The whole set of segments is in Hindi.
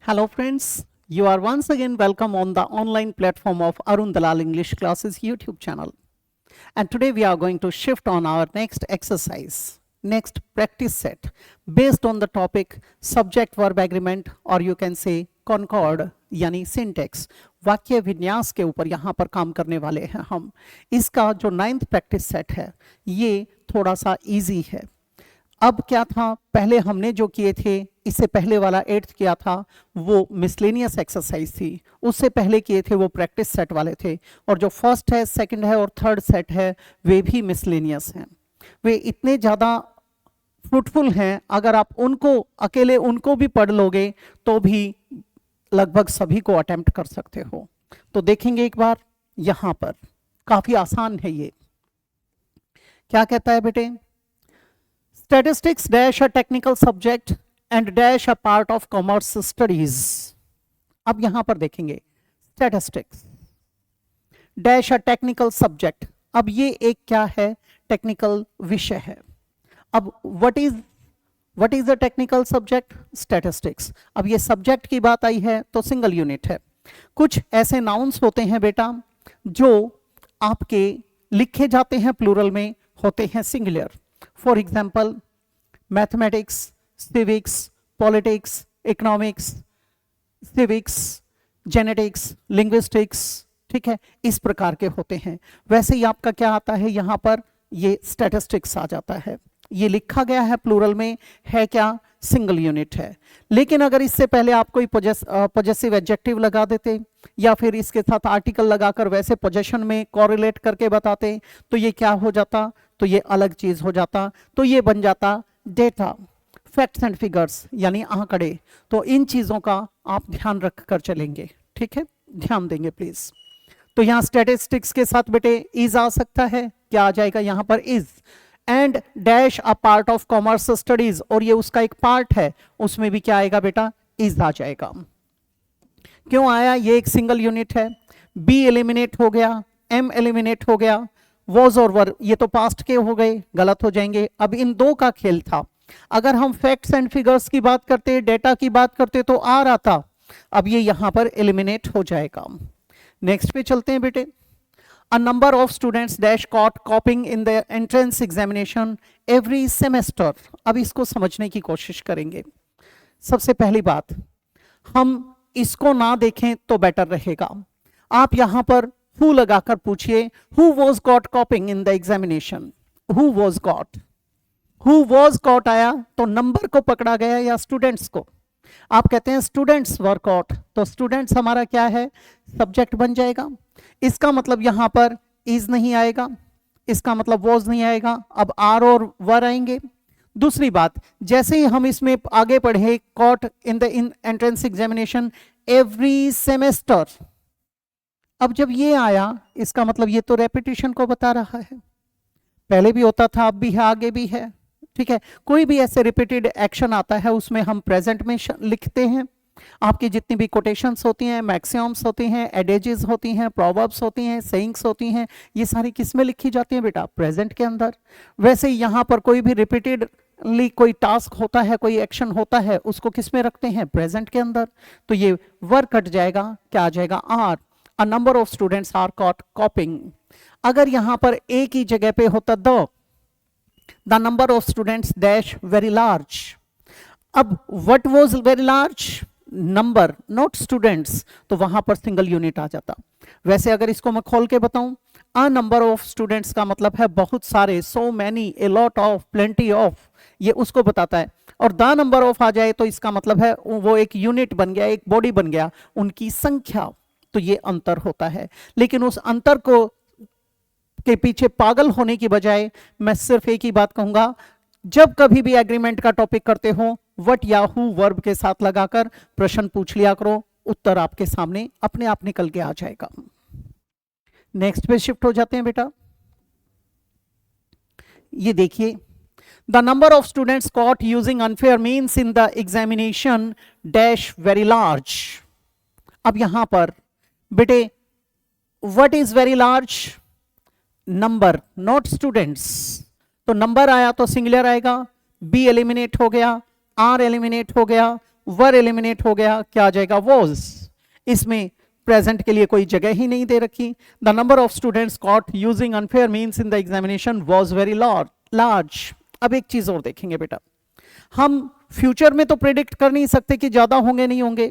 Hello friends, you are once again welcome on the online platform of Arun Dalal English Classes YouTube channel. And today we are going to shift on our next exercise, next practice set based on the topic subject verb agreement or you can say concord यानी syntax. वाक्य विन्यास के ऊपर यहाँ पर काम करने वाले हैं हम. इसका जो 9th प्रैक्टिस सेट है ये थोड़ा सा इजी है. अब क्या था, पहले हमने जो किए थे, इससे पहले वाला 8th किया था वो मिसलेनियस एक्सरसाइज थी, उससे पहले किए थे वो प्रैक्टिस सेट वाले थे, और जो फर्स्ट है, सेकंड है और थर्ड सेट है वे भी मिसलेनियस हैं. वे इतने ज़्यादा फ्रूटफुल हैं, अगर आप उनको अकेले उनको भी पढ़ लोगे तो भी लगभग सभी को अटेम्प्ट कर सकते हो. तो देखेंगे एक बार, यहाँ पर काफ़ी आसान है ये. क्या कहता है बेटे, Statistics dash a technical subject and dash a part of commerce studies. अब यहां पर देखेंगे statistics dash a technical subject. अब ये एक क्या है, टेक्निकल विषय है. अब what is the technical subject? Statistics. अब ये सब्जेक्ट की बात आई है तो सिंगल यूनिट है. कुछ ऐसे नाउन्स होते हैं बेटा जो आपके लिखे जाते हैं प्लूरल में, होते हैं singular. For example mathematics, civics, politics, economics, civics, genetics, linguistics, ठीक है, इस प्रकार के होते हैं. वैसे ही आपका क्या आता है यहाँ पर, ये स्टैटिस्टिक्स आ जाता है. ये लिखा गया है प्लूरल में, है क्या, सिंगल यूनिट है. लेकिन अगर इससे पहले आप कोई पॉजेसिव एडजेक्टिव लगा देते या फिर इसके साथ आर्टिकल लगाकर वैसे पोजेशन में कोरिलेट करके बताते तो ये क्या हो जाता, तो ये अलग चीज हो जाता. तो ये बन जाता डेटा, फैक्ट्स एंड फिगर्स यानी आंकड़े. तो इन चीजों का आप ध्यान रख कर चलेंगे, ठीक है, ध्यान देंगे प्लीज. तो यहाँ स्टैटिस्टिक्स के साथ बेटे इज आ सकता है. क्या आ जाएगा यहाँ पर, is. And dash a part of commerce studies, और ये उसका एक पार्ट है, उसमें भी क्या आएगा बेटा, इज आ जाएगा. क्यों आया, ये एक सिंगल यूनिट है. बी एलिमिनेट हो गया, एम एलिमिनेट हो गया, वॉज और वर ये तो पास्ट के हो गए, गलत हो जाएंगे. अब इन दो का खेल था. अगर हम फैक्ट्स एंड फिगर्स की बात करते, डेटा की बात करते तो आ रहा था. अब ये यहां पर एलिमिनेट हो जाएगा. नेक्स्ट पे चलते हैं बेटे. A number of students dash caught copying in the entrance examination every semester. अब इसको समझने की कोशिश करेंगे. सबसे पहली बात, हम इसको ना देखें तो बेटर रहेगा. आप यहां पर who लगाकर पूछिए, who was caught copying in the examination. who was caught आया तो नंबर को पकड़ा गया या स्टूडेंट्स को. आप कहते हैं स्टूडेंट्स वर कॉट, तो स्टूडेंट्स हमारा क्या है, सब्जेक्ट बन जाएगा. इसका मतलब यहां पर इज नहीं आएगा, इसका मतलब वॉज नहीं आएगा. अब आर और वर आएंगे. दूसरी बात, जैसे ही हम इसमें आगे बढ़े, caught in the entrance examination every semester. अब जब ये आया, इसका मतलब ये तो रेपिटेशन को बता रहा है. पहले भी होता था, अब भी है, आगे भी है, ठीक है. कोई भी ऐसे रिपीटेड एक्शन आता है उसमें हम प्रेजेंट में लिखते हैं. आपकी जितनी भी कोटेशंस होती हैं, मैक्सिमम्स होती हैं, एडेजेस होती हैं, प्रोवर्ब्स होती हैं, सेइंग्स होती हैं, ये सारी किस में लिखी जाती हैं बेटा, प्रेजेंट के अंदर. वैसे ही यहाँ पर कोई भी रिपीटेडली कोई टास्क होता है, कोई एक्शन होता है, उसको किस में रखते हैं, प्रेजेंट के अंदर. तो ये वर्क कट जाएगा, क्या आ जाएगा, are. A number of students are caught copying. अगर यहाँ पर एक ही जगह पे होता the number of students dash very large. अब what was very large, number not students, तो वहां पर सिंगल यूनिट आ जाता. वैसे अगर इसको मैं खोल के बताऊं, अ नंबर ऑफ स्टूडेंट्स का मतलब है बहुत सारे, so many, a lot of, plenty of, ये उसको बताता है. और द नंबर ऑफ आ जाए तो इसका मतलब है वो एक यूनिट बन गया, एक बॉडी बन गया, उनकी संख्या. तो ये अंतर होता है. लेकिन उस अंतर को के पीछे पागल होने की बजाय मैं सिर्फ एक ही बात कहूंगा, जब कभी भी एग्रीमेंट का टॉपिक करते हो, वट या हु वर्ब के साथ लगाकर प्रश्न पूछ लिया करो, उत्तर आपके सामने अपने आप निकल के आ जाएगा. नेक्स्ट पे शिफ्ट हो जाते हैं बेटा. ये देखिए, the number of students caught using unfair means in the examination dash very large. अब यहां पर बेटे what is very large, number not students. तो नंबर आया तो सिंगुलर आएगा, बी एलिमिनेट हो गया, आर एलिमिनेट हो गया, वर एलिमिनेट हो गया, क्या आ जाएगा वॉज। इसमें प्रेजेंट के लिए कोई जगह ही नहीं दे रखी। The number of students caught using unfair means in the examination was very large. अब एक चीज और देखेंगे बेटा, हम फ्यूचर में तो प्रेडिक्ट कर नहीं सकते कि ज्यादा होंगे नहीं होंगे,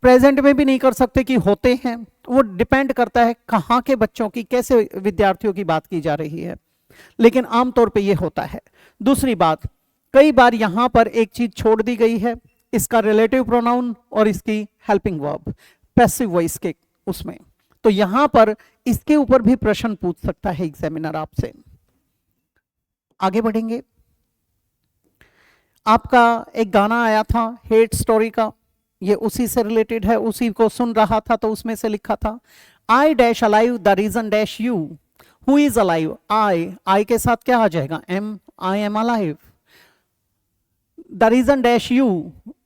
प्रेजेंट में भी नहीं कर सकते कि होते हैं, वो डिपेंड करता है कहाँ के बच्चों की, कैसे विद्यार्थियों की बात की जा रही है, लेकिन आमतौर पे ये होता है। दूसरी बात, कई बार यहां पर एक चीज छोड़ दी गई है, इसका रिलेटिव प्रोनाउन और इसकी हेल्पिंग वर्ब पैसिव वॉइस के उसमें, तो यहां पर इसके ऊपर भी प्रश्न पूछ सकता है एग्जामिनर आपसे। आगे बढ़ेंगे, आपका एक गाना आया था हेट स्टोरी का, ये उसी से रिलेटेड है, उसी को सुन रहा था तो उसमें से लिखा था I dash alive the reason dash you, who is alive, I के साथ क्या आ जाएगा am, I am alive. The reason dash you,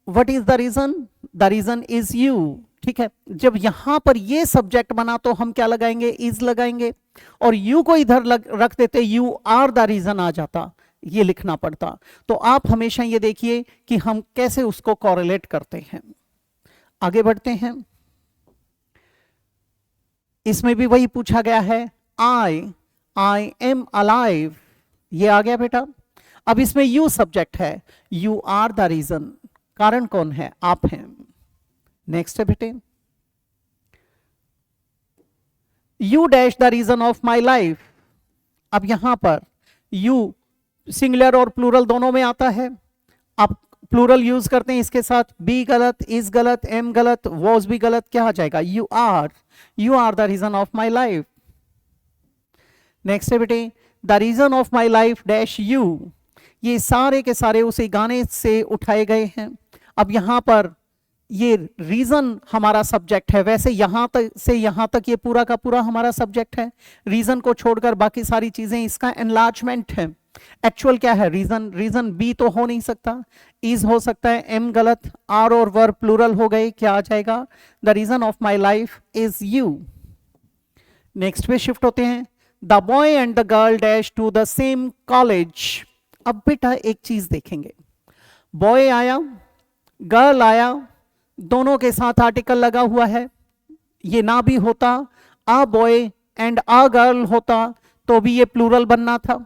what is the reason is you. ठीक है, जब यहां पर ये सब्जेक्ट बना तो हम क्या लगाएंगे, इज लगाएंगे, और यू को इधर रख देते, यू आर द रीजन आ जाता, ये लिखना पड़ता। तो आप हमेशा ये देखिए कि हम कैसे उसको कॉरेलेट करते हैं। आगे बढ़ते हैं, इसमें भी वही पूछा गया है, आई एम अलाइव, ये आ गया बेटा। अब इसमें यू सब्जेक्ट है, यू आर द रीजन, कारण कौन है, आप हैं। नेक्स्ट है बेटे, you dash the reason of my life. अब यहां पर यू सिंगुलर और प्लूरल दोनों में आता है, आप प्लूरल यूज करते हैं इसके साथ, बी गलत, इज गलत, एम गलत, वॉज भी गलत, क्या आ जाएगा you are the reason of my life. Next है बेटे, the reason of my life dash you, ये सारे के सारे उसी गाने से उठाए गए हैं। अब यहां पर ये रीजन हमारा सब्जेक्ट है, वैसे यहां तक से यहां तक ये पूरा का पूरा हमारा सब्जेक्ट है, रीजन को छोड़कर बाकी सारी चीजें इसका एनलार्जमेंट है। एक्चुअल क्या है, रीजन बी तो हो नहीं सकता, इज हो सकता है, एम गलत, आर और वर्ब प्लूरल हो गए, क्या आ जाएगा the reason of my life is you. Next पे शिफ्ट होते हैं, the boy and the girl dash to the same college. अब बेटा एक चीज देखेंगे, बॉय आया, गर्ल आया, दोनों के साथ आर्टिकल लगा हुआ है, ये ना भी होता, a boy and a girl होता तो भी ये प्लूरल बनना था।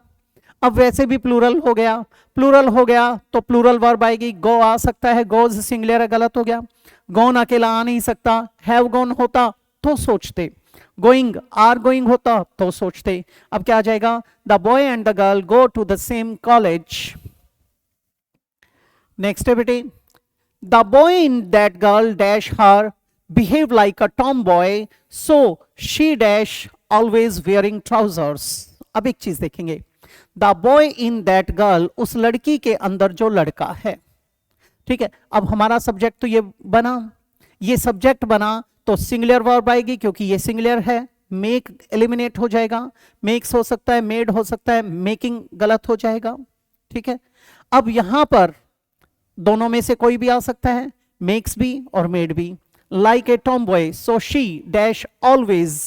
अब वैसे भी प्लूरल हो गया तो प्लूरल वर्ब आएगी, गो आ सकता है, गोज सिंगुलर है, गलत हो गया, गॉन अकेला आ नहीं सकता, हैव गॉन होता तो सोचते, गोइंग आर गोइंग होता तो सोचते। अब क्या आ जाएगा, the boy and the girl go to the same college. Next है बेटे, the boy in that girl dash her behave like a tomboy so she dash always wearing trousers. अब एक चीज देखेंगे, the boy in that girl, उस लड़की के अंदर जो लड़का है, ठीक है। अब हमारा सब्जेक्ट तो ये बना, ये सब्जेक्ट बना तो सिंगुलर वर्ब आएगी क्योंकि ये सिंगुलर है, मेक एलिमिनेट हो जाएगा, मेक्स हो सकता है, मेड हो सकता है, मेकिंग गलत हो जाएगा, ठीक है। अब यहां पर दोनों में से कोई भी आ सकता है, मेक्स भी और मेड भी, like a Tom boy so she dash always,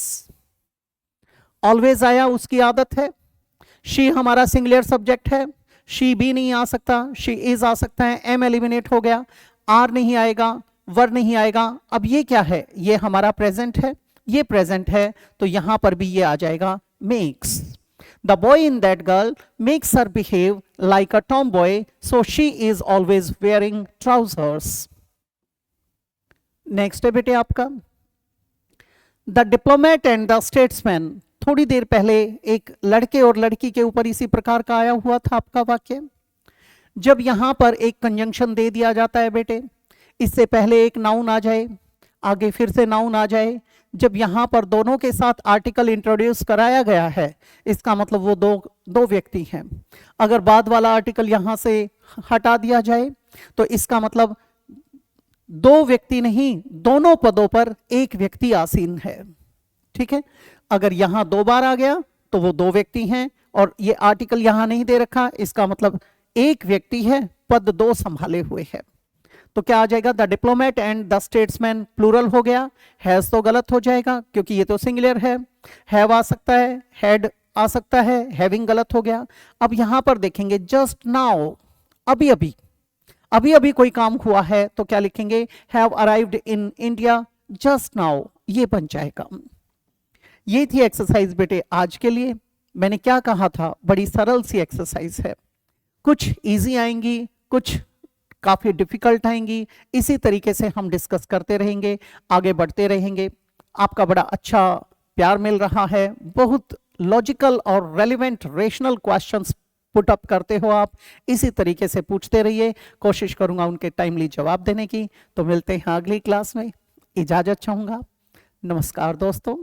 always आया, उसकी आदत है, शी हमारा सिंगुलर सब्जेक्ट है, शी भी नहीं आ सकता, शी इज आ सकता है, एम एलिमिनेट हो गया, आर नहीं आएगा, वर नहीं आएगा। अब ये क्या है, ये हमारा प्रेजेंट है, ये प्रेजेंट है तो यहां पर भी ये आ जाएगा makes. The boy in that girl makes her behave like a tomboy so she is always wearing trousers. Next है बेटे आपका, the diplomat and the statesman. थोड़ी देर पहले एक लड़के और लड़की के ऊपर इसी प्रकार का आया हुआ था आपका वाक्य। जब यहां पर एक कंजंक्शन दे दिया जाता है बेटे, इससे पहले एक नाउन आ जाए, आगे फिर से नाउन आ जाए, जब यहां पर दोनों के साथ आर्टिकल इंट्रोड्यूस कराया गया है, इसका मतलब वो दो व्यक्ति हैं। अगर बाद वाला आर्टिकल यहां से हटा दिया जाए तो इसका मतलब दो व्यक्ति नहीं, दोनों पदों पर एक व्यक्ति आसीन है, ठीक है। अगर यहां दो बार आ गया तो वो दो व्यक्ति हैं, और ये आर्टिकल यहां नहीं दे रखा, इसका मतलब एक व्यक्ति है, पद दो संभाले हुए है। तो क्या आ जाएगा, the diplomat and the statesman plural हो गया, हैज तो गलत हो जाएगा क्योंकि ये तो सिंगुलर है, हैव आ सकता है, हैड आ सकता है, हैविंग गलत हो गया। अब यहां पर देखेंगे जस्ट नाउ, अभी अभी, अभी अभी कोई काम हुआ है तो क्या लिखेंगे, have arrived in India just now, ये बन जाएगा। ये थी एक्सरसाइज बेटे आज के लिए। मैंने क्या कहा था, बड़ी सरल सी एक्सरसाइज है, कुछ इजी आएंगी, कुछ काफी डिफिकल्ट आएंगी। इसी तरीके से हम डिस्कस करते रहेंगे, आगे बढ़ते रहेंगे। आपका बड़ा अच्छा प्यार मिल रहा है, बहुत लॉजिकल और relevant rational questions put up करते हो आप। इसी तरीके से पूछते रहिए, कोशिश करूंगा उनके टाइमली जवाब देने की। तो मिलते हैं अगली क्लास में, इजाजत चाहूंगा। नमस्कार दोस्तों।